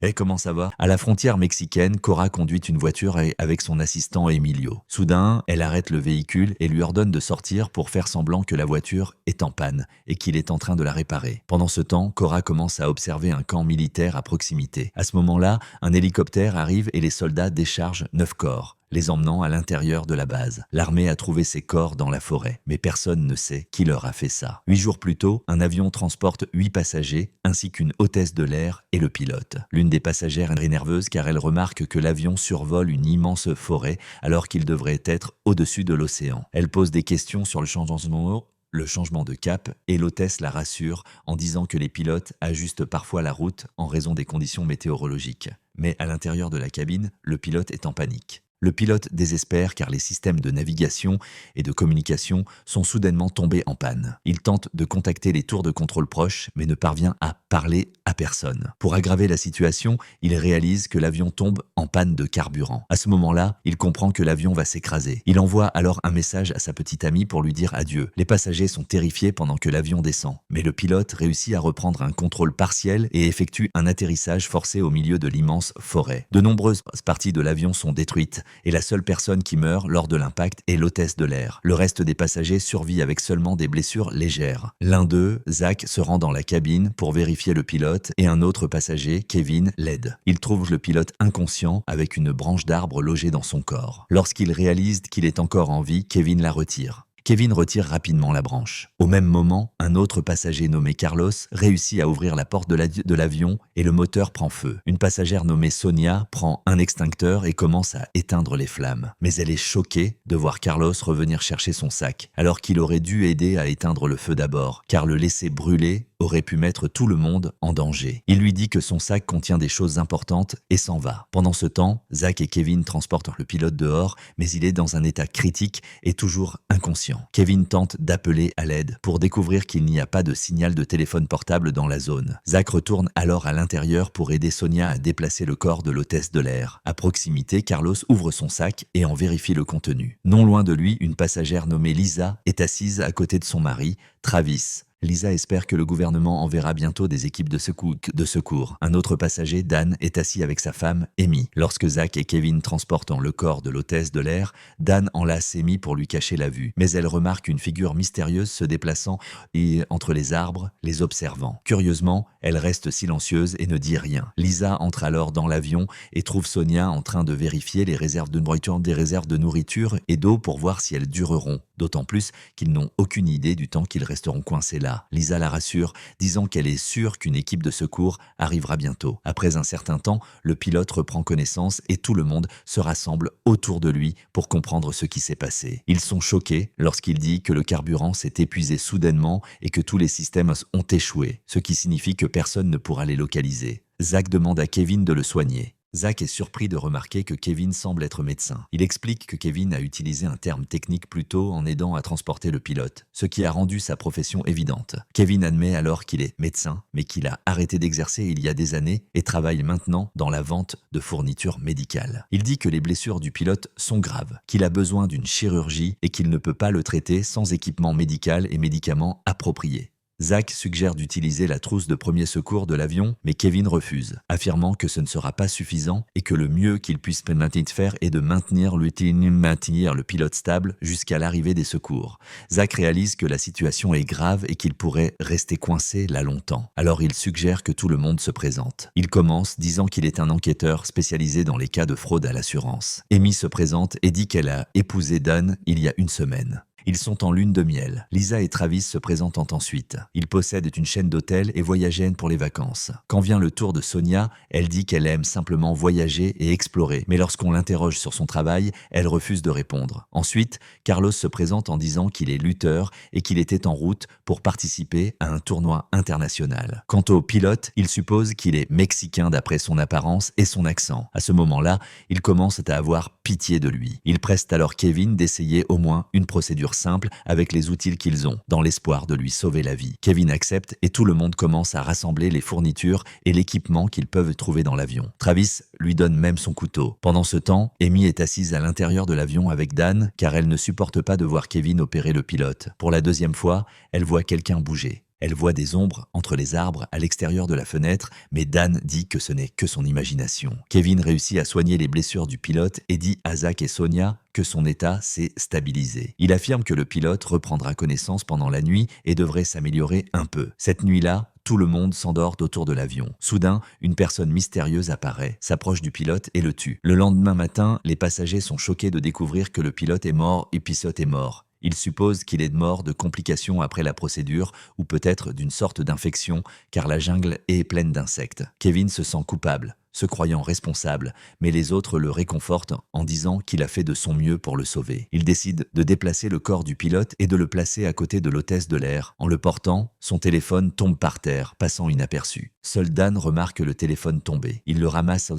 Et comment ça va? À la frontière mexicaine, Cora conduit une voiture avec son assistant Emilio. Soudain, elle arrête le véhicule et lui ordonne de sortir pour faire semblant que la voiture est en panne et qu'il est en train de la réparer. Pendant ce temps, Cora commence à observer un camp militaire à proximité. À ce moment-là, un hélicoptère arrive et les soldats déchargent 9 corps, les emmenant à l'intérieur de la base. L'armée a trouvé ces corps dans la forêt, mais personne ne sait qui leur a fait ça. 8 jours plus tôt, un avion transporte 8 passagers, ainsi qu'une hôtesse de l'air et le pilote. L'une des passagères est nerveuse car elle remarque que l'avion survole une immense forêt alors qu'il devrait être au-dessus de l'océan. Elle pose des questions sur le changement de cap et l'hôtesse la rassure en disant que les pilotes ajustent parfois la route en raison des conditions météorologiques. Mais à l'intérieur de la cabine, le pilote est en panique. Le pilote désespère car les systèmes de navigation et de communication sont soudainement tombés en panne. Il tente de contacter les tours de contrôle proches mais ne parvient à parler à personne. Pour aggraver la situation, il réalise que l'avion tombe en panne de carburant. À ce moment-là, il comprend que l'avion va s'écraser. Il envoie alors un message à sa petite amie pour lui dire adieu. Les passagers sont terrifiés pendant que l'avion descend. Mais le pilote réussit à reprendre un contrôle partiel et effectue un atterrissage forcé au milieu de l'immense forêt. De nombreuses parties de l'avion sont détruites et la seule personne qui meurt lors de l'impact est l'hôtesse de l'air. Le reste des passagers survit avec seulement des blessures légères. L'un d'eux, Zach, se rend dans la cabine pour vérifier le pilote et un autre passager, Kevin, l'aide. Il trouve le pilote inconscient avec une branche d'arbre logée dans son corps. Lorsqu'il réalise qu'il est encore en vie, Kevin la retire. Kevin retire rapidement la branche. Au même moment, un autre passager nommé Carlos réussit à ouvrir la porte de l'avion et le moteur prend feu. Une passagère nommée Sonia prend un extincteur et commence à éteindre les flammes. Mais elle est choquée de voir Carlos revenir chercher son sac, alors qu'il aurait dû aider à éteindre le feu d'abord, car le laisser brûler aurait pu mettre tout le monde en danger. Il lui dit que son sac contient des choses importantes et s'en va. Pendant ce temps, Zach et Kevin transportent le pilote dehors, mais il est dans un état critique et toujours inconscient. Kevin tente d'appeler à l'aide pour découvrir qu'il n'y a pas de signal de téléphone portable dans la zone. Zach retourne alors à l'intérieur pour aider Sonia à déplacer le corps de l'hôtesse de l'air. À proximité, Carlos ouvre son sac et en vérifie le contenu. Non loin de lui, une passagère nommée Lisa est assise à côté de son mari, Travis. Lisa espère que le gouvernement enverra bientôt des équipes de secours. Un autre passager, Dan, est assis avec sa femme, Amy. Lorsque Zach et Kevin transportent le corps de l'hôtesse de l'air, Dan enlace Amy pour lui cacher la vue. Mais elle remarque une figure mystérieuse se déplaçant entre les arbres, les observant. Curieusement, elle reste silencieuse et ne dit rien. Lisa entre alors dans l'avion et trouve Sonia en train de vérifier des réserves de nourriture et d'eau pour voir si elles dureront. D'autant plus qu'ils n'ont aucune idée du temps qu'ils resteront coincés là. Lisa la rassure, disant qu'elle est sûre qu'une équipe de secours arrivera bientôt. Après un certain temps, le pilote reprend connaissance et tout le monde se rassemble autour de lui pour comprendre ce qui s'est passé. Ils sont choqués lorsqu'il dit que le carburant s'est épuisé soudainement et que tous les systèmes ont échoué, ce qui signifie que personne ne pourra les localiser. Zach demande à Kevin de le soigner. Zach est surpris de remarquer que Kevin semble être médecin. Il explique que Kevin a utilisé un terme technique plus tôt en aidant à transporter le pilote, ce qui a rendu sa profession évidente. Kevin admet alors qu'il est médecin, mais qu'il a arrêté d'exercer il y a des années et travaille maintenant dans la vente de fournitures médicales. Il dit que les blessures du pilote sont graves, qu'il a besoin d'une chirurgie et qu'il ne peut pas le traiter sans équipement médical et médicaments appropriés. Zach suggère d'utiliser la trousse de premier secours de l'avion, mais Kevin refuse, affirmant que ce ne sera pas suffisant et que le mieux qu'il puisse faire est de maintenir le pilote stable jusqu'à l'arrivée des secours. Zach réalise que la situation est grave et qu'il pourrait rester coincé là longtemps. Alors il suggère que tout le monde se présente. Il commence disant qu'il est un enquêteur spécialisé dans les cas de fraude à l'assurance. Amy se présente et dit qu'elle a épousé Dan il y a une semaine. Ils sont en lune de miel. Lisa et Travis se présentent ensuite. Ils possèdent une chaîne d'hôtels et voyagent pour les vacances. Quand vient le tour de Sonia, elle dit qu'elle aime simplement voyager et explorer. Mais lorsqu'on l'interroge sur son travail, elle refuse de répondre. Ensuite, Carlos se présente en disant qu'il est lutteur et qu'il était en route pour participer à un tournoi international. Quant au pilote, il suppose qu'il est mexicain d'après son apparence et son accent. À ce moment-là, ils commencent à avoir pitié de lui. Ils pressent alors Kevin d'essayer au moins une procédure simple avec les outils qu'ils ont, dans l'espoir de lui sauver la vie. Kevin accepte et tout le monde commence à rassembler les fournitures et l'équipement qu'ils peuvent trouver dans l'avion. Travis lui donne même son couteau. Pendant ce temps, Amy est assise à l'intérieur de l'avion avec Dan car elle ne supporte pas de voir Kevin opérer le pilote. Pour la deuxième fois, elle voit quelqu'un bouger. Elle voit des ombres entre les arbres à l'extérieur de la fenêtre, mais Dan dit que ce n'est que son imagination. Kevin réussit à soigner les blessures du pilote et dit à Zach et Sonia que son état s'est stabilisé. Il affirme que le pilote reprendra connaissance pendant la nuit et devrait s'améliorer un peu. Cette nuit-là, tout le monde s'endort autour de l'avion. Soudain, une personne mystérieuse apparaît, s'approche du pilote et le tue. Le lendemain matin, les passagers sont choqués de découvrir que le pilote est mort et Pilote est mort. Ils supposent qu'il est mort de complications après la procédure ou peut-être d'une sorte d'infection car la jungle est pleine d'insectes. Kevin se sent coupable, se croyant responsable, mais les autres le réconfortent en disant qu'il a fait de son mieux pour le sauver. Il décide de déplacer le corps du pilote et de le placer à côté de l'hôtesse de l'air. En le portant, son téléphone tombe par terre, passant inaperçu. Seul Dan remarque le téléphone tomber. Il le ramasse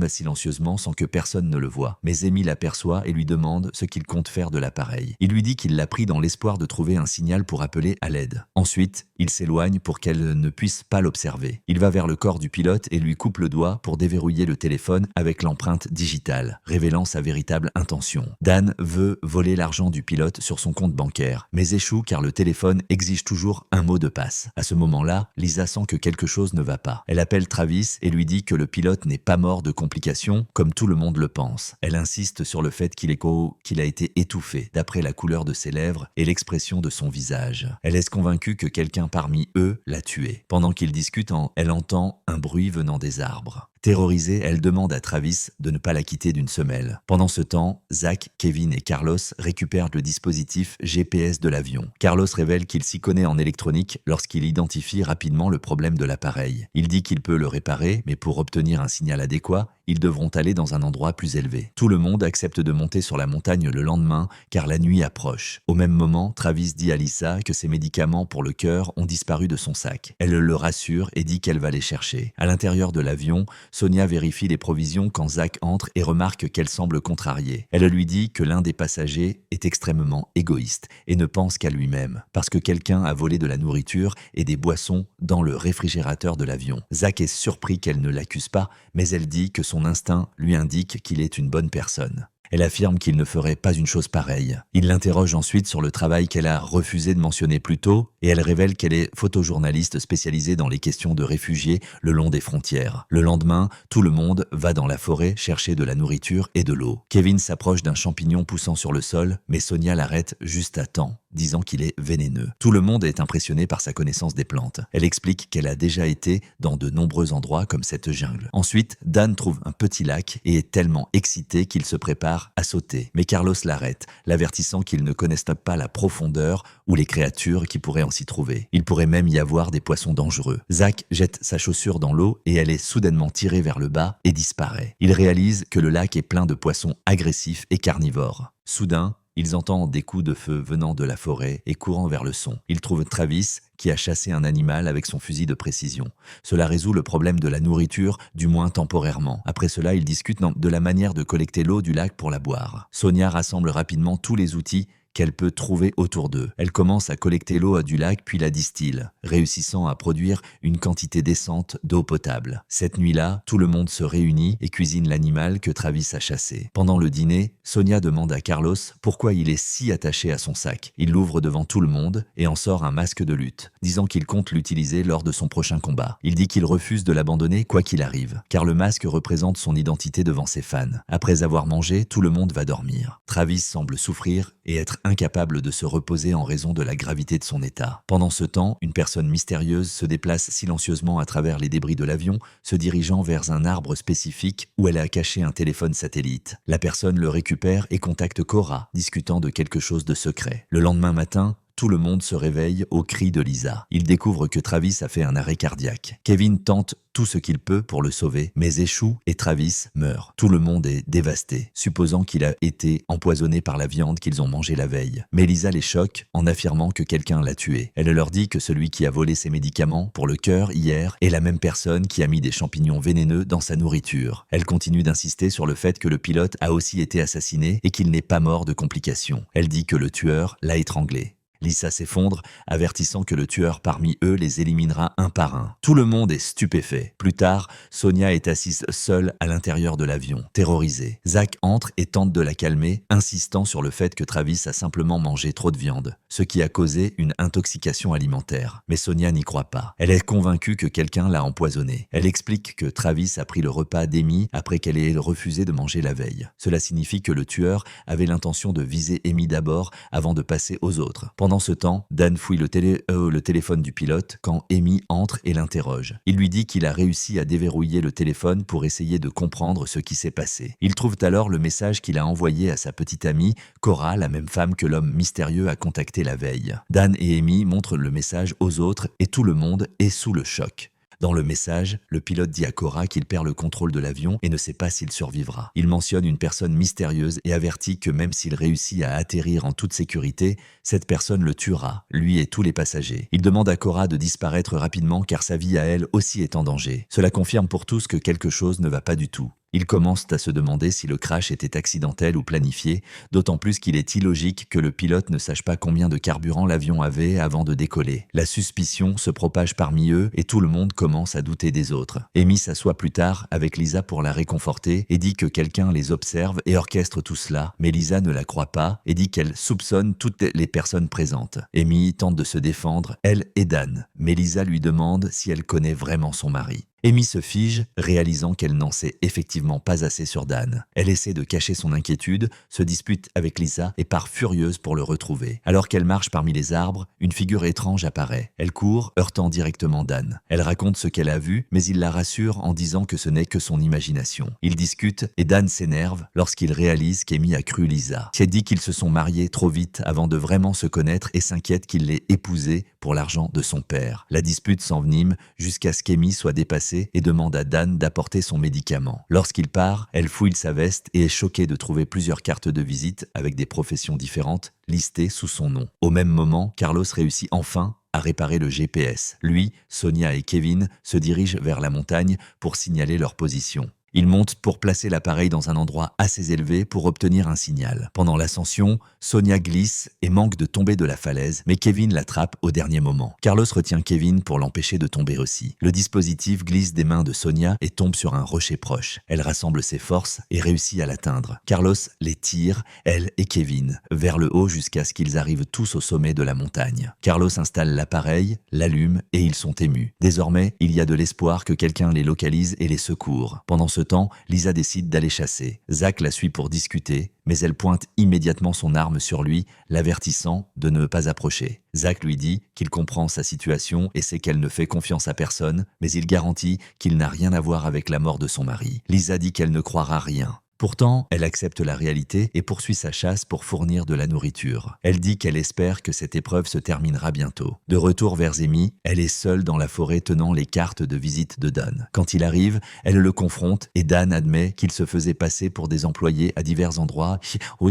silencieusement sans que personne ne le voie. Mais Amy l'aperçoit et lui demande ce qu'il compte faire de l'appareil. Il lui dit qu'il l'a pris dans l'espoir de trouver un signal pour appeler à l'aide. Ensuite, il s'éloigne pour qu'elle ne puisse pas l'observer. Il va vers le corps du pilote et lui coupe le doigt pour déverrouiller le téléphone avec l'empreinte digitale, révélant sa véritable intention. Dan veut voler l'argent du pilote sur son compte bancaire, mais échoue car le téléphone exige toujours un mot de passe. À ce moment-là, Lisa sent que quelque chose ne va pas. Elle appelle Travis et lui dit que le pilote n'est pas mort de complications, comme tout le monde le pense. Elle insiste sur le fait qu'il a été étouffé, d'après la couleur de ses lèvres et l'expression de son visage. Elle est convaincue que quelqu'un parmi eux l'a tué. Pendant qu'ils discutent, elle entend un bruit venant des arbres. Terrorisée, elle demande à Travis de ne pas la quitter d'une semelle. Pendant ce temps, Zach, Kevin et Carlos récupèrent le dispositif GPS de l'avion. Carlos révèle qu'il s'y connaît en électronique lorsqu'il identifie rapidement le problème de l'appareil. Il dit qu'il peut le réparer, mais pour obtenir un signal adéquat, ils devront aller dans un endroit plus élevé. Tout le monde accepte de monter sur la montagne le lendemain car la nuit approche. Au même moment, Travis dit à Lisa que ses médicaments pour le cœur ont disparu de son sac. Elle le rassure et dit qu'elle va les chercher. À l'intérieur de l'avion, Sonia vérifie les provisions quand Zach entre et remarque qu'elle semble contrariée. Elle lui dit que l'un des passagers est extrêmement égoïste et ne pense qu'à lui-même parce que quelqu'un a volé de la nourriture et des boissons dans le réfrigérateur de l'avion. Zach est surpris qu'elle ne l'accuse pas, mais elle dit que son instinct lui indique qu'il est une bonne personne. Elle affirme qu'il ne ferait pas une chose pareille. Il l'interroge ensuite sur le travail qu'elle a refusé de mentionner plus tôt et elle révèle qu'elle est photojournaliste spécialisée dans les questions de réfugiés le long des frontières. Le lendemain, tout le monde va dans la forêt chercher de la nourriture et de l'eau. Kevin s'approche d'un champignon poussant sur le sol, mais Sonia l'arrête juste à temps, disant qu'il est vénéneux. Tout le monde est impressionné par sa connaissance des plantes. Elle explique qu'elle a déjà été dans de nombreux endroits comme cette jungle. Ensuite, Dan trouve un petit lac et est tellement excité qu'il se prépare à sauter. Mais Carlos l'arrête, l'avertissant qu'il ne connaisse pas la profondeur ou les créatures qui pourraient en s'y trouver. Il pourrait même y avoir des poissons dangereux. Zach jette sa chaussure dans l'eau et elle est soudainement tirée vers le bas et disparaît. Il réalise que le lac est plein de poissons agressifs et carnivores. Soudain, ils entendent des coups de feu venant de la forêt et courant vers le son. Ils trouvent Travis qui a chassé un animal avec son fusil de précision. Cela résout le problème de la nourriture, du moins temporairement. Après cela, ils discutent de la manière de collecter l'eau du lac pour la boire. Sonia rassemble rapidement tous les outils qu'elle peut trouver autour d'eux. Elle commence à collecter l'eau du lac puis la distille, réussissant à produire une quantité décente d'eau potable. Cette nuit-là, tout le monde se réunit et cuisine l'animal que Travis a chassé. Pendant le dîner, Sonia demande à Carlos pourquoi il est si attaché à son sac. Il l'ouvre devant tout le monde et en sort un masque de lutte, disant qu'il compte l'utiliser lors de son prochain combat. Il dit qu'il refuse de l'abandonner quoi qu'il arrive, car le masque représente son identité devant ses fans. Après avoir mangé, tout le monde va dormir. Travis semble souffrir et être incapable de se reposer en raison de la gravité de son état. Pendant ce temps, une personne mystérieuse se déplace silencieusement à travers les débris de l'avion, se dirigeant vers un arbre spécifique où elle a caché un téléphone satellite. La personne le récupère et contacte Cora, discutant de quelque chose de secret. Le lendemain matin, tout le monde se réveille au cri de Lisa. Il découvre que Travis a fait un arrêt cardiaque. Kevin tente tout ce qu'il peut pour le sauver, mais échoue et Travis meurt. Tout le monde est dévasté, supposant qu'il a été empoisonné par la viande qu'ils ont mangée la veille. Mais Lisa les choque en affirmant que quelqu'un l'a tué. Elle leur dit que celui qui a volé ses médicaments pour le cœur hier est la même personne qui a mis des champignons vénéneux dans sa nourriture. Elle continue d'insister sur le fait que le pilote a aussi été assassiné et qu'il n'est pas mort de complications. Elle dit que le tueur l'a étranglé. Lisa s'effondre, avertissant que le tueur parmi eux les éliminera un par un. Tout le monde est stupéfait. Plus tard, Sonia est assise seule à l'intérieur de l'avion, terrorisée. Zach entre et tente de la calmer, insistant sur le fait que Travis a simplement mangé trop de viande, ce qui a causé une intoxication alimentaire. Mais Sonia n'y croit pas. Elle est convaincue que quelqu'un l'a empoisonné. Elle explique que Travis a pris le repas d'Amy après qu'elle ait refusé de manger la veille. Cela signifie que le tueur avait l'intention de viser Amy d'abord avant de passer aux autres. Pendant ce temps, Dan fouille le téléphone du pilote quand Amy entre et l'interroge. Il lui dit qu'il a réussi à déverrouiller le téléphone pour essayer de comprendre ce qui s'est passé. Ils trouvent alors le message qu'il a envoyé à sa petite amie, Cora, la même femme que l'homme mystérieux a contacté la veille. Dan et Amy montrent le message aux autres et tout le monde est sous le choc. Dans le message, le pilote dit à Cora qu'il perd le contrôle de l'avion et ne sait pas s'il survivra. Il mentionne une personne mystérieuse et avertit que même s'il réussit à atterrir en toute sécurité, cette personne le tuera, lui et tous les passagers. Il demande à Cora de disparaître rapidement car sa vie à elle aussi est en danger. Cela confirme pour tous que quelque chose ne va pas du tout. Ils commencent à se demander si le crash était accidentel ou planifié, d'autant plus qu'il est illogique que le pilote ne sache pas combien de carburant l'avion avait avant de décoller. La suspicion se propage parmi eux et tout le monde commence à douter des autres. Amy s'assoit plus tard avec Lisa pour la réconforter et dit que quelqu'un les observe et orchestre tout cela, mais Lisa ne la croit pas et dit qu'elle soupçonne toutes les personnes présentes. Amy tente de se défendre, elle et Dan, mais Lisa lui demande si elle connaît vraiment son mari. Amy se fige, réalisant qu'elle n'en sait effectivement pas assez sur Dan. Elle essaie de cacher son inquiétude, se dispute avec Lisa et part furieuse pour le retrouver. Alors qu'elle marche parmi les arbres, une figure étrange apparaît. Elle court, heurtant directement Dan. Elle raconte ce qu'elle a vu, mais il la rassure en disant que ce n'est que son imagination. Ils discutent et Dan s'énerve lorsqu'il réalise qu'Amy a cru Lisa. Elle dit qu'ils se sont mariés trop vite avant de vraiment se connaître et s'inquiète qu'il l'ait épousée pour l'argent de son père. La dispute s'envenime jusqu'à ce qu'Amy soit dépassée et demande à Dan d'apporter son médicament. Lorsqu'il part, elle fouille sa veste et est choquée de trouver plusieurs cartes de visite avec des professions différentes listées sous son nom. Au même moment, Carlos réussit enfin à réparer le GPS. Lui, Sonia et Kevin se dirigent vers la montagne pour signaler leur position. Ils montent pour placer l'appareil dans un endroit assez élevé pour obtenir un signal. Pendant l'ascension, Sonia glisse et manque de tomber de la falaise, mais Kevin l'attrape au dernier moment. Carlos retient Kevin pour l'empêcher de tomber aussi. Le dispositif glisse des mains de Sonia et tombe sur un rocher proche. Elle rassemble ses forces et réussit à l'atteindre. Carlos les tire, elle et Kevin, vers le haut jusqu'à ce qu'ils arrivent tous au sommet de la montagne. Carlos installe l'appareil, l'allume et ils sont émus. Désormais, il y a de l'espoir que quelqu'un les localise et les secourt. Pendant ce temps, Lisa décide d'aller chasser. Zach la suit pour discuter, mais elle pointe immédiatement son arme sur lui, l'avertissant de ne pas approcher. Zach lui dit qu'il comprend sa situation et sait qu'elle ne fait confiance à personne, mais il garantit qu'il n'a rien à voir avec la mort de son mari. Lisa dit qu'elle ne croira rien. Pourtant, elle accepte la réalité et poursuit sa chasse pour fournir de la nourriture. Elle dit qu'elle espère que cette épreuve se terminera bientôt. De retour vers Amy, elle est seule dans la forêt tenant les cartes de visite de Dan. Quand il arrive, elle le confronte et Dan admet qu'il se faisait passer pour des employés à divers endroits,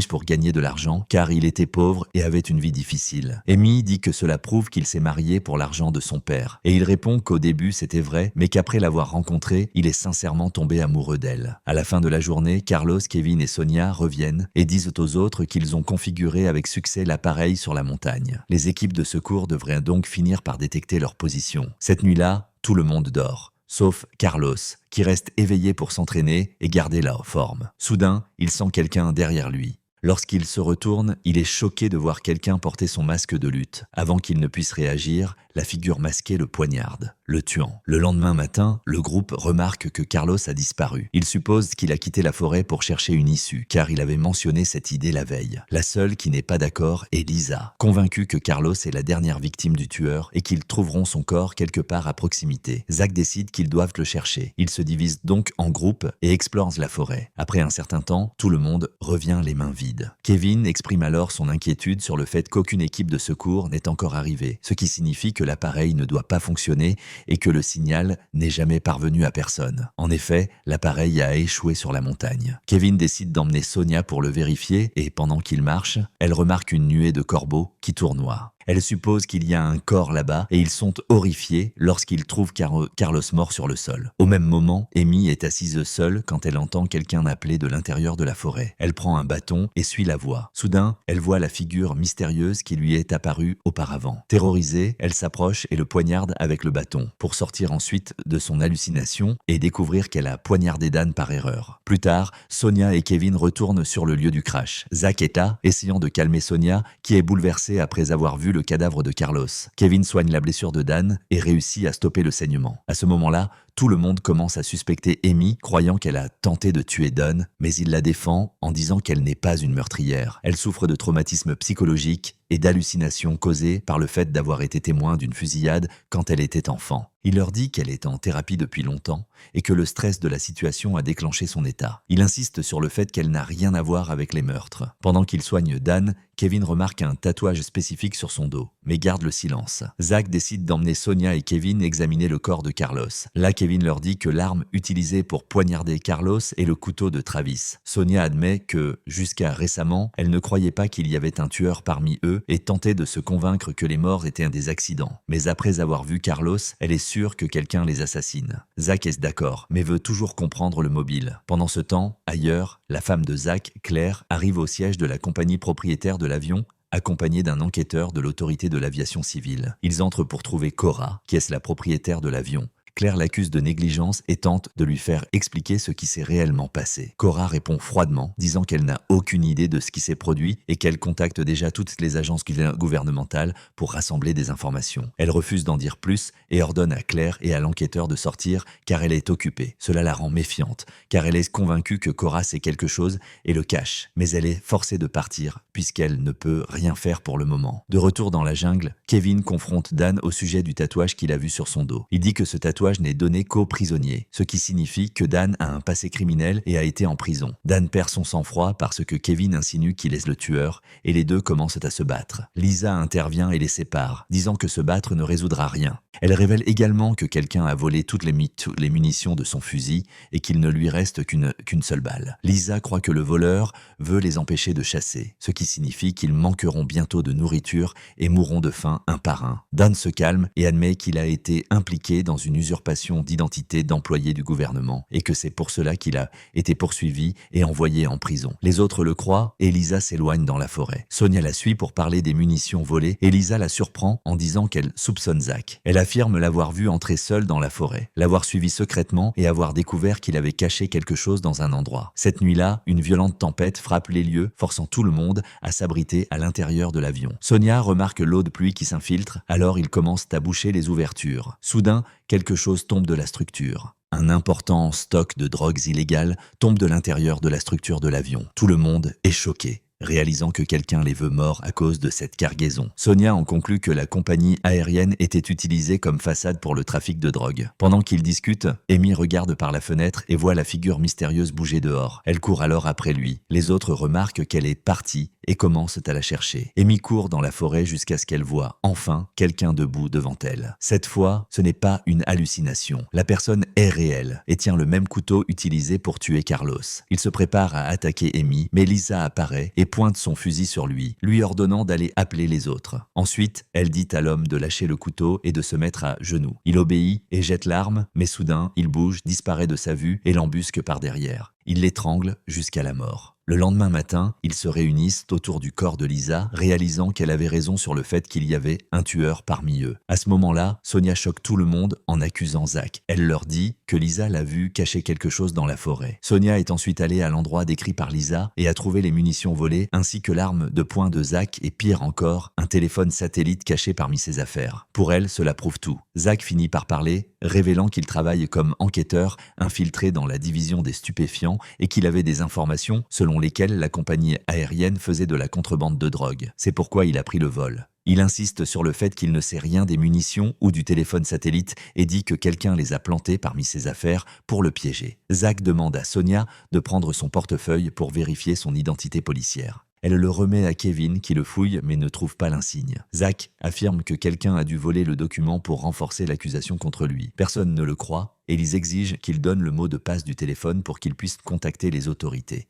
pour gagner de l'argent, car il était pauvre et avait une vie difficile. Amy dit que cela prouve qu'il s'est marié pour l'argent de son père. Et il répond qu'au début c'était vrai, mais qu'après l'avoir rencontrée, il est sincèrement tombé amoureux d'elle. À la fin de la journée, Carlos, Kevin et Sonia reviennent et disent aux autres qu'ils ont configuré avec succès l'appareil sur la montagne. Les équipes de secours devraient donc finir par détecter leur position. Cette nuit-là, tout le monde dort, sauf Carlos, qui reste éveillé pour s'entraîner et garder la forme. Soudain, il sent quelqu'un derrière lui. Lorsqu'il se retourne, il est choqué de voir quelqu'un porter son masque de lutte. Avant qu'il ne puisse réagir, la figure masquée le poignarde, le tuant. Le lendemain matin, le groupe remarque que Carlos a disparu. Il suppose qu'il a quitté la forêt pour chercher une issue, car il avait mentionné cette idée la veille. La seule qui n'est pas d'accord est Lisa, convaincue que Carlos est la dernière victime du tueur et qu'ils trouveront son corps quelque part à proximité. Zach décide qu'ils doivent le chercher. Ils se divisent donc en groupes et explorent la forêt. Après un certain temps, tout le monde revient les mains vides. Kevin exprime alors son inquiétude sur le fait qu'aucune équipe de secours n'est encore arrivée, ce qui signifie que l'appareil ne doit pas fonctionner et que le signal n'est jamais parvenu à personne. En effet, l'appareil a échoué sur la montagne. Kevin décide d'emmener Sonia pour le vérifier et pendant qu'il marche, elle remarque une nuée de corbeaux qui tournoient. Elle suppose qu'il y a un corps là-bas et ils sont horrifiés lorsqu'ils trouvent Carlos mort sur le sol. Au même moment, Amy est assise seule quand elle entend quelqu'un appeler de l'intérieur de la forêt. Elle prend un bâton et suit la voix. Soudain, elle voit la figure mystérieuse qui lui est apparue auparavant. Terrorisée, elle s'approche et le poignarde avec le bâton pour sortir ensuite de son hallucination et découvrir qu'elle a poignardé Dan par erreur. Plus tard, Sonia et Kevin retournent sur le lieu du crash. Zach est là, essayant de calmer Sonia, qui est bouleversée après avoir vu le cadavre de Carlos. Kevin soigne la blessure de Dan et réussit à stopper le saignement. À ce moment-là, tout le monde commence à suspecter Amy, croyant qu'elle a tenté de tuer Don, mais il la défend en disant qu'elle n'est pas une meurtrière. Elle souffre de traumatisme psychologique et d'hallucinations causées par le fait d'avoir été témoin d'une fusillade quand elle était enfant. Il leur dit qu'elle est en thérapie depuis longtemps et que le stress de la situation a déclenché son état. Il insiste sur le fait qu'elle n'a rien à voir avec les meurtres. Pendant qu'il soigne Dan, Kevin remarque un tatouage spécifique sur son dos, mais garde le silence. Zach décide d'emmener Sonia et Kevin examiner le corps de Carlos. Là, Kevin leur dit que l'arme utilisée pour poignarder Carlos est le couteau de Travis. Sonia admet que, jusqu'à récemment, elle ne croyait pas qu'il y avait un tueur parmi eux et tentait de se convaincre que les morts étaient des accidents. Mais après avoir vu Carlos, elle est sûre que quelqu'un les assassine. Zach est d'accord, mais veut toujours comprendre le mobile. Pendant ce temps, ailleurs, la femme de Zach, Claire, arrive au siège de la compagnie propriétaire de l'avion, accompagnée d'un enquêteur de l'autorité de l'aviation civile. Ils entrent pour trouver Cora, qui est la propriétaire de l'avion. Claire l'accuse de négligence et tente de lui faire expliquer ce qui s'est réellement passé. Cora répond froidement, disant qu'elle n'a aucune idée de ce qui s'est produit et qu'elle contacte déjà toutes les agences gouvernementales pour rassembler des informations. Elle refuse d'en dire plus et ordonne à Claire et à l'enquêteur de sortir car elle est occupée. Cela la rend méfiante, car elle est convaincue que Cora sait quelque chose et le cache. Mais elle est forcée de partir puisqu'elle ne peut rien faire pour le moment. De retour dans la jungle, Kevin confronte Dan au sujet du tatouage qu'il a vu sur son dos. Il dit que ce tatouage n'est donné qu'aux prisonniers, ce qui signifie que Dan a un passé criminel et a été en prison. Dan perd son sang-froid parce que Kevin insinue qu'il est le tueur et les deux commencent à se battre. Lisa intervient et les sépare, disant que se battre ne résoudra rien. Elle révèle également que quelqu'un a volé toutes les munitions de son fusil et qu'il ne lui reste qu'une seule balle. Lisa croit que le voleur veut les empêcher de chasser, ce qui signifie qu'ils manqueront bientôt de nourriture et mourront de faim un par un. Dan se calme et admet qu'il a été impliqué dans une usurpation d'identité d'employé du gouvernement et que c'est pour cela qu'il a été poursuivi et envoyé en prison. Les autres le croient et Lisa s'éloigne dans la forêt. Sonia la suit pour parler des munitions volées et Lisa la surprend en disant qu'elle soupçonne Zach. Elle affirme l'avoir vu entrer seul dans la forêt, l'avoir suivi secrètement et avoir découvert qu'il avait caché quelque chose dans un endroit. Cette nuit-là, une violente tempête frappe les lieux, forçant tout le monde à s'abriter à l'intérieur de l'avion. Sonia remarque l'eau de pluie qui s'infiltre, alors ils commencent à boucher les ouvertures. Soudain, quelque chose tombe de la structure. Un important stock de drogues illégales tombe de l'intérieur de la structure de l'avion. Tout le monde est choqué, réalisant que quelqu'un les veut morts à cause de cette cargaison. Sonia en conclut que la compagnie aérienne était utilisée comme façade pour le trafic de drogue. Pendant qu'ils discutent, Amy regarde par la fenêtre et voit la figure mystérieuse bouger dehors. Elle court alors après lui. Les autres remarquent qu'elle est partie et commencent à la chercher. Amy court dans la forêt jusqu'à ce qu'elle voit, enfin, quelqu'un debout devant elle. Cette fois, ce n'est pas une hallucination. La personne est réelle et tient le même couteau utilisé pour tuer Carlos. Il se prépare à attaquer Amy, mais Lisa apparaît et pointe son fusil sur lui, lui ordonnant d'aller appeler les autres. Ensuite, elle dit à l'homme de lâcher le couteau et de se mettre à genoux. Il obéit et jette l'arme, mais soudain, il bouge, disparaît de sa vue et l'embusque par derrière. Il l'étrangle jusqu'à la mort. Le lendemain matin, ils se réunissent autour du corps de Lisa, réalisant qu'elle avait raison sur le fait qu'il y avait un tueur parmi eux. À ce moment-là, Sonia choque tout le monde en accusant Zach. Elle leur dit que Lisa l'a vu cacher quelque chose dans la forêt. Sonia est ensuite allée à l'endroit décrit par Lisa et a trouvé les munitions volées ainsi que l'arme de poing de Zach et pire encore, un téléphone satellite caché parmi ses affaires. Pour elle, cela prouve tout. Zach finit par parler, révélant qu'il travaille comme enquêteur infiltré dans la division des stupéfiants et qu'il avait des informations selon lesquelles la compagnie aérienne faisait de la contrebande de drogue. C'est pourquoi il a pris le vol. Il insiste sur le fait qu'il ne sait rien des munitions ou du téléphone satellite et dit que quelqu'un les a plantés parmi ses affaires pour le piéger. Zach demande à Sonia de prendre son portefeuille pour vérifier son identité policière. Elle le remet à Kevin qui le fouille mais ne trouve pas l'insigne. Zach affirme que quelqu'un a dû voler le document pour renforcer l'accusation contre lui. Personne ne le croit et ils exigent qu'il donne le mot de passe du téléphone pour qu'il puisse contacter les autorités.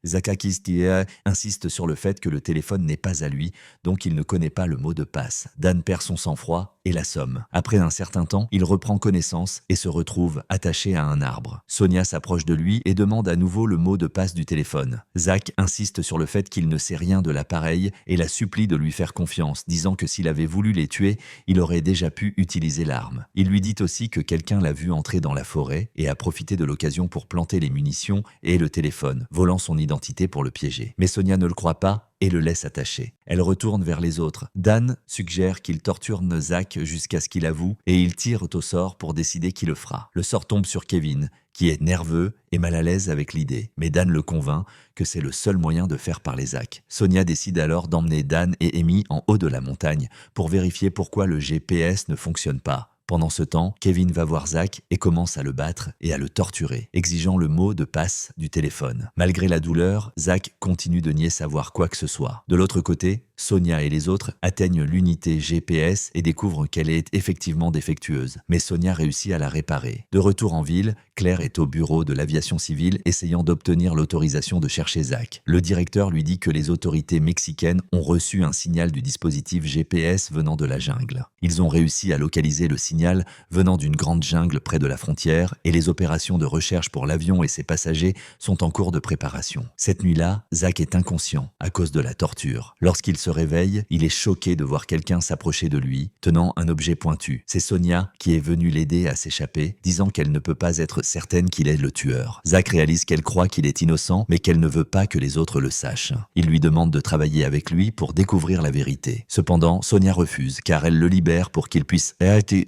Zakakistia insiste sur le fait que le téléphone n'est pas à lui, donc il ne connaît pas le mot de passe. Dan perd son sang-froid et l'assomme. Après un certain temps, il reprend connaissance et se retrouve attaché à un arbre. Sonia s'approche de lui et demande à nouveau le mot de passe du téléphone. Zach insiste sur le fait qu'il ne sait rien de l'appareil et la supplie de lui faire confiance, disant que s'il avait voulu les tuer, il aurait déjà pu utiliser l'arme. Il lui dit aussi que quelqu'un l'a vu entrer dans la forêt et a profité de l'occasion pour planter les munitions et le téléphone, volant son identité pour le piéger. Mais Sonia ne le croit pas et le laisse attaché. Elle retourne vers les autres. Dan suggère qu'il torture Zach jusqu'à ce qu'il avoue et ils tirent au sort pour décider qui le fera. Le sort tombe sur Kevin, qui est nerveux et mal à l'aise avec l'idée. Mais Dan le convainc que c'est le seul moyen de faire parler Zach. Sonia décide alors d'emmener Dan et Amy en haut de la montagne pour vérifier pourquoi le GPS ne fonctionne pas. Pendant ce temps, Kevin va voir Zach et commence à le battre et à le torturer, exigeant le mot de passe du téléphone. Malgré la douleur, Zach continue de nier savoir quoi que ce soit. De l'autre côté, Sonia et les autres atteignent l'unité GPS et découvrent qu'elle est effectivement défectueuse. Mais Sonia réussit à la réparer. De retour en ville, Claire est au bureau de l'aviation civile essayant d'obtenir l'autorisation de chercher Zach. Le directeur lui dit que les autorités mexicaines ont reçu un signal du dispositif GPS venant de la jungle. Ils ont réussi à localiser le signal venant d'une grande jungle près de la frontière et les opérations de recherche pour l'avion et ses passagers sont en cours de préparation. Cette nuit-là, Zach est inconscient à cause de la torture. Lorsqu'il se réveille, il est choqué de voir quelqu'un s'approcher de lui, tenant un objet pointu. C'est Sonia qui est venue l'aider à s'échapper, disant qu'elle ne peut pas être certaine qu'il est le tueur. Zach réalise qu'elle croit qu'il est innocent, mais qu'elle ne veut pas que les autres le sachent. Il lui demande de travailler avec lui pour découvrir la vérité. Cependant, Sonia refuse, car elle le libère pour qu'il puisse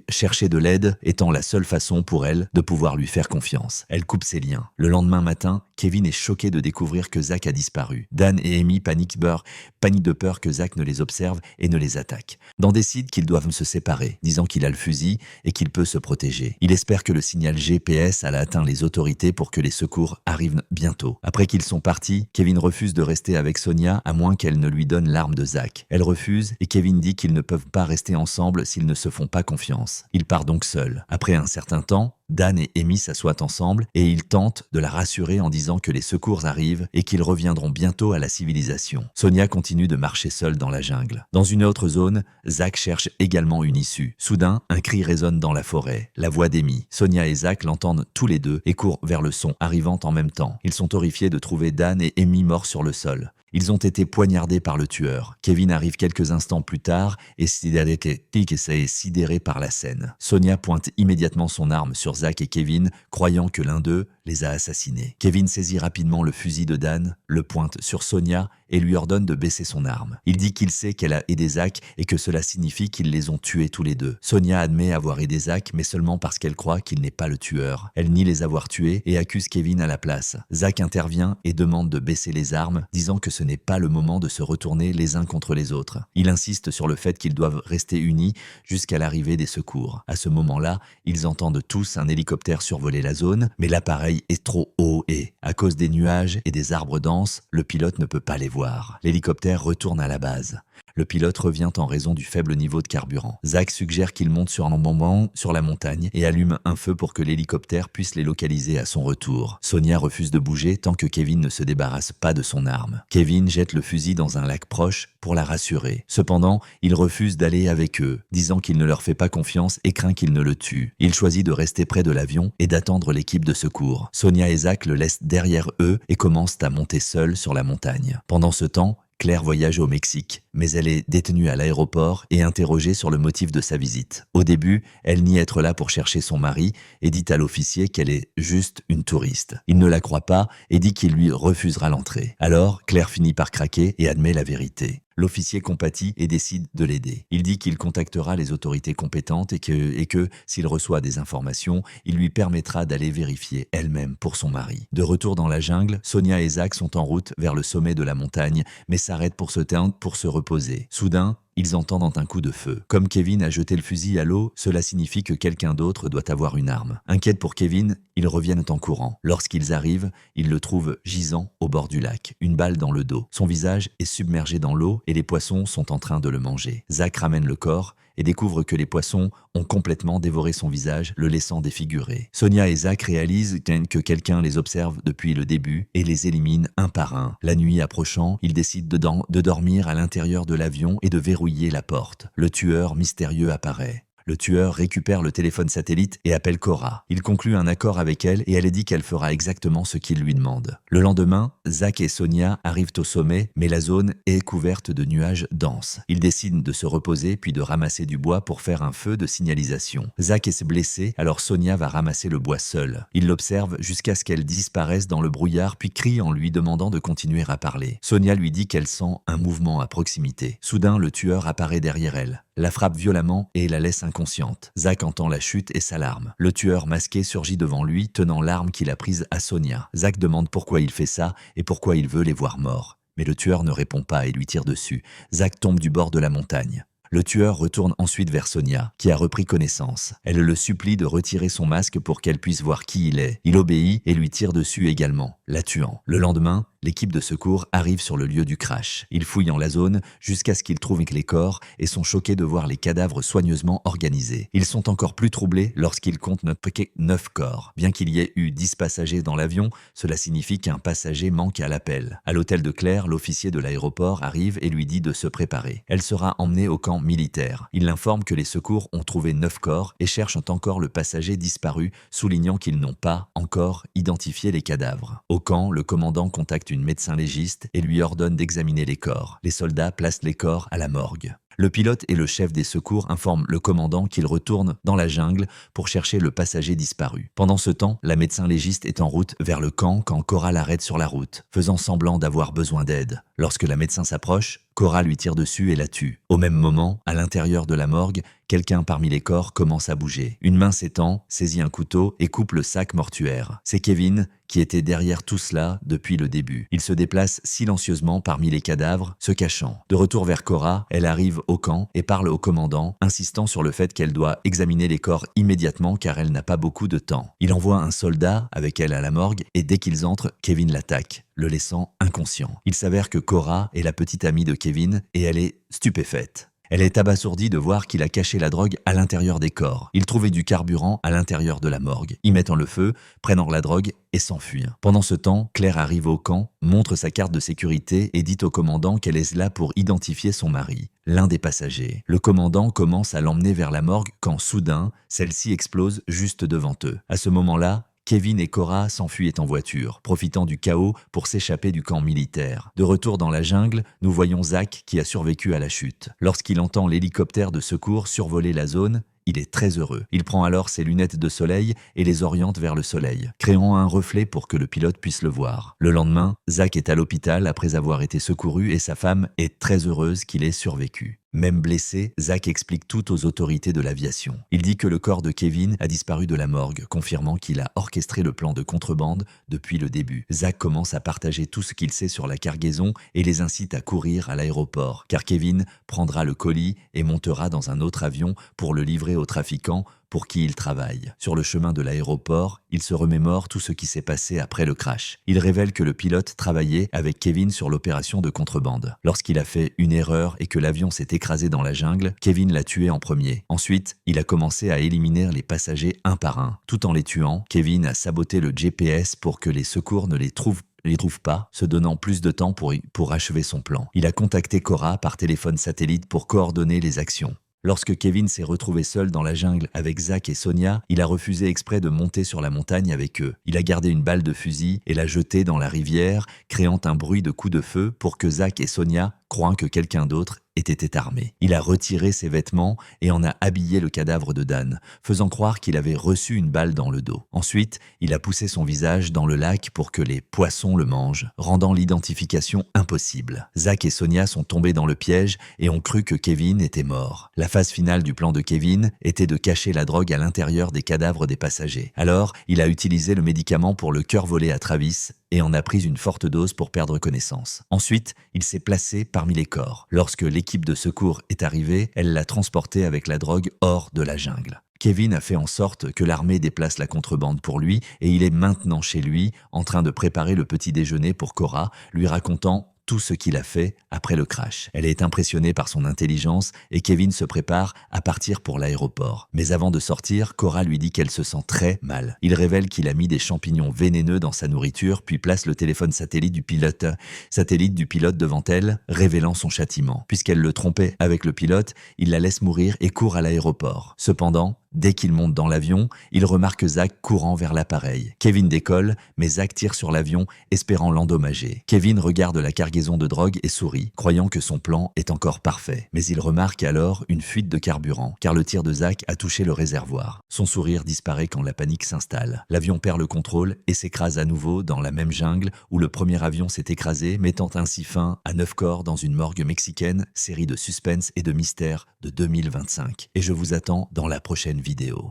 chercher de l'aide, étant la seule façon pour elle de pouvoir lui faire confiance. Elle coupe ses liens. Le lendemain matin, Kevin est choqué de découvrir que Zach a disparu. Dan et Amy paniquent de peur que Zach ne les observe et ne les attaque. Dan décide qu'ils doivent se séparer, disant qu'il a le fusil et qu'il peut se protéger. Il espère que le signal GPS a atteint les autorités pour que les secours arrivent bientôt. Après qu'ils sont partis, Kevin refuse de rester avec Sonia à moins qu'elle ne lui donne l'arme de Zach. Elle refuse et Kevin dit qu'ils ne peuvent pas rester ensemble s'ils ne se font pas confiance. Il part donc seul. Après un certain temps, Dan et Amy s'assoient ensemble et ils tentent de la rassurer en disant que les secours arrivent et qu'ils reviendront bientôt à la civilisation. Sonia continue de marcher seule dans la jungle. Dans une autre zone, Zach cherche également une issue. Soudain, un cri résonne dans la forêt. La voix d'Amy. Sonia et Zach l'entendent tous les deux et courent vers le son, arrivant en même temps. Ils sont horrifiés de trouver Dan et Amy morts sur le sol. Ils ont été poignardés par le tueur. Kevin arrive quelques instants plus tard et est sidéré par la scène. Sonia pointe immédiatement son arme sur Zach et Kevin, croyant que l'un d'eux les a assassinés. Kevin saisit rapidement le fusil de Dan, le pointe sur Sonia et lui ordonne de baisser son arme. Il dit qu'il sait qu'elle a aidé Zach et que cela signifie qu'ils les ont tués tous les deux. Sonia admet avoir aidé Zach, mais seulement parce qu'elle croit qu'il n'est pas le tueur. Elle nie les avoir tués et accuse Kevin à la place. Zach intervient et demande de baisser les armes, disant que ce n'est pas le moment de se retourner les uns contre les autres. Il insiste sur le fait qu'ils doivent rester unis jusqu'à l'arrivée des secours. À ce moment-là, ils entendent tous un hélicoptère survoler la zone, mais l'appareil est trop haut et, à cause des nuages et des arbres denses, le pilote ne peut pas les voir. L'hélicoptère retourne à la base. Le pilote revient en raison du faible niveau de carburant. Zach suggère qu'il monte sur la montagne et allume un feu pour que l'hélicoptère puisse les localiser à son retour. Sonia refuse de bouger tant que Kevin ne se débarrasse pas de son arme. Kevin jette le fusil dans un lac proche pour la rassurer. Cependant, il refuse d'aller avec eux, disant qu'il ne leur fait pas confiance et craint qu'ils ne le tuent. Il choisit de rester près de l'avion et d'attendre l'équipe de secours. Sonia et Zach le laissent derrière eux et commencent à monter seuls sur la montagne. Pendant ce temps, Claire voyage au Mexique, mais elle est détenue à l'aéroport et interrogée sur le motif de sa visite. Au début, elle nie être là pour chercher son mari et dit à l'officier qu'elle est juste une touriste. Il ne la croit pas et dit qu'il lui refusera l'entrée. Alors, Claire finit par craquer et admet la vérité. L'officier compatit et décide de l'aider. Il dit qu'il contactera les autorités compétentes et que s'il reçoit des informations, il lui permettra d'aller vérifier elle-même pour son mari. De retour dans la jungle, Sonia et Zach sont en route vers le sommet de la montagne, mais s'arrêtent pour se reposer. Soudain, ils entendent un coup de feu. Comme Kevin a jeté le fusil à l'eau, cela signifie que quelqu'un d'autre doit avoir une arme. Inquiète pour Kevin, ils reviennent en courant. Lorsqu'ils arrivent, ils le trouvent gisant au bord du lac, une balle dans le dos. Son visage est submergé dans l'eau et les poissons sont en train de le manger. Zach ramène le corps et découvre que les poissons ont complètement dévoré son visage, le laissant défiguré. Sonia et Zach réalisent que quelqu'un les observe depuis le début et les élimine un par un. La nuit approchant, ils décident de dormir à l'intérieur de l'avion et de verrouiller la porte. Le tueur mystérieux apparaît. Le tueur récupère le téléphone satellite et appelle Cora. Il conclut un accord avec elle et elle dit qu'elle fera exactement ce qu'il lui demande. Le lendemain, Zach et Sonia arrivent au sommet, mais la zone est couverte de nuages denses. Ils décident de se reposer puis de ramasser du bois pour faire un feu de signalisation. Zach est blessé, alors Sonia va ramasser le bois seule. Il l'observe jusqu'à ce qu'elle disparaisse dans le brouillard puis crie en lui demandant de continuer à parler. Sonia lui dit qu'elle sent un mouvement à proximité. Soudain, le tueur apparaît derrière elle, la frappe violemment et la laisse inconsciente. Zach entend la chute et s'alarme. Le tueur masqué surgit devant lui, tenant l'arme qu'il a prise à Sonia. Zach demande pourquoi il fait ça et pourquoi il veut les voir morts. Mais le tueur ne répond pas et lui tire dessus. Zach tombe du bord de la montagne. Le tueur retourne ensuite vers Sonia, qui a repris connaissance. Elle le supplie de retirer son masque pour qu'elle puisse voir qui il est. Il obéit et lui tire dessus également, la tuant. Le lendemain, l'équipe de secours arrive sur le lieu du crash. Ils fouillent la zone jusqu'à ce qu'ils trouvent les corps et sont choqués de voir les cadavres soigneusement organisés. Ils sont encore plus troublés lorsqu'ils comptent 9 corps. Bien qu'il y ait eu 10 passagers dans l'avion, cela signifie qu'un passager manque à l'appel. À l'hôtel de Claire, l'officier de l'aéroport arrive et lui dit de se préparer. Elle sera emmenée au camp militaire. Il l'informe que les secours ont trouvé 9 corps et cherchent encore le passager disparu, soulignant qu'ils n'ont pas encore identifié les cadavres. Au camp, le commandant contacte une médecin légiste et lui ordonne d'examiner les corps. Les soldats placent les corps à la morgue. Le pilote et le chef des secours informent le commandant qu'il retourne dans la jungle pour chercher le passager disparu. Pendant ce temps, la médecin légiste est en route vers le camp quand Cora l'arrête sur la route, faisant semblant d'avoir besoin d'aide. Lorsque la médecin s'approche, Cora lui tire dessus et la tue. Au même moment, à l'intérieur de la morgue, quelqu'un parmi les corps commence à bouger. Une main s'étend, saisit un couteau et coupe le sac mortuaire. C'est Kevin qui était derrière tout cela depuis le début. Il se déplace silencieusement parmi les cadavres, se cachant. De retour vers Cora, elle arrive au camp et parle au commandant, insistant sur le fait qu'elle doit examiner les corps immédiatement car elle n'a pas beaucoup de temps. Il envoie un soldat avec elle à la morgue et dès qu'ils entrent, Kevin l'attaque, le laissant inconscient. Il s'avère que Cora est la petite amie de Kevin et elle est stupéfaite. Elle est abasourdie de voir qu'il a caché la drogue à l'intérieur des corps. Il trouvait du carburant à l'intérieur de la morgue. Ils mettent le feu, prennent la drogue et s'enfuient. Pendant ce temps, Claire arrive au camp, montre sa carte de sécurité et dit au commandant qu'elle est là pour identifier son mari, l'un des passagers. Le commandant commence à l'emmener vers la morgue quand soudain, celle-ci explose juste devant eux. À ce moment-là, Kevin et Cora s'enfuient en voiture, profitant du chaos pour s'échapper du camp militaire. De retour dans la jungle, nous voyons Zach qui a survécu à la chute. Lorsqu'il entend l'hélicoptère de secours survoler la zone, il est très heureux. Il prend alors ses lunettes de soleil et les oriente vers le soleil, créant un reflet pour que le pilote puisse le voir. Le lendemain, Zach est à l'hôpital après avoir été secouru et sa femme est très heureuse qu'il ait survécu. Même blessé, Zach explique tout aux autorités de l'aviation. Il dit que le corps de Kevin a disparu de la morgue, confirmant qu'il a orchestré le plan de contrebande depuis le début. Zach commence à partager tout ce qu'il sait sur la cargaison et les incite à courir à l'aéroport, car Kevin prendra le colis et montera dans un autre avion pour le livrer aux trafiquants pour qui il travaille. Sur le chemin de l'aéroport, il se remémore tout ce qui s'est passé après le crash. Il révèle que le pilote travaillait avec Kevin sur l'opération de contrebande. Lorsqu'il a fait une erreur et que l'avion s'est écrasé dans la jungle, Kevin l'a tué en premier. Ensuite, il a commencé à éliminer les passagers un par un. Tout en les tuant, Kevin a saboté le GPS pour que les secours ne les trouvent pas, se donnant plus de temps pour achever son plan. Il a contacté Cora par téléphone satellite pour coordonner les actions. Lorsque Kevin s'est retrouvé seul dans la jungle avec Zach et Sonia, il a refusé exprès de monter sur la montagne avec eux. Il a gardé une balle de fusil et l'a jetée dans la rivière, créant un bruit de coups de feu pour que Zach et Sonia croient que quelqu'un d'autre était armé. Il a retiré ses vêtements et en a habillé le cadavre de Dan, faisant croire qu'il avait reçu une balle dans le dos. Ensuite, il a poussé son visage dans le lac pour que les poissons le mangent, rendant l'identification impossible. Zach et Sonia sont tombés dans le piège et ont cru que Kevin était mort. La phase finale du plan de Kevin était de cacher la drogue à l'intérieur des cadavres des passagers. Alors, il a utilisé le médicament pour le cœur volé à Travis et en a pris une forte dose pour perdre connaissance. Ensuite, il s'est placé parmi les corps. Lorsque l'équipe de secours est arrivée, elle l'a transporté avec la drogue hors de la jungle. Kevin a fait en sorte que l'armée déplace la contrebande pour lui et il est maintenant chez lui, en train de préparer le petit déjeuner pour Cora, lui racontant tout ce qu'il a fait après le crash. Elle est impressionnée par son intelligence et Kevin se prépare à partir pour l'aéroport. Mais avant de sortir, Cora lui dit qu'elle se sent très mal. Il révèle qu'il a mis des champignons vénéneux dans sa nourriture, puis place le téléphone satellite du pilote devant elle, révélant son châtiment. Puisqu'elle le trompait avec le pilote, il la laisse mourir et court à l'aéroport. Cependant, dès qu'il monte dans l'avion, il remarque Zach courant vers l'appareil. Kevin décolle, mais Zach tire sur l'avion, espérant l'endommager. Kevin regarde la cargaison de drogue et sourit, croyant que son plan est encore parfait. Mais il remarque alors une fuite de carburant, car le tir de Zach a touché le réservoir. Son sourire disparaît quand la panique s'installe. L'avion perd le contrôle et s'écrase à nouveau dans la même jungle où le premier avion s'est écrasé, mettant ainsi fin à 9 corps dans une morgue mexicaine, série de suspense et de mystère de 2025. Et je vous attends dans la prochaine vidéo.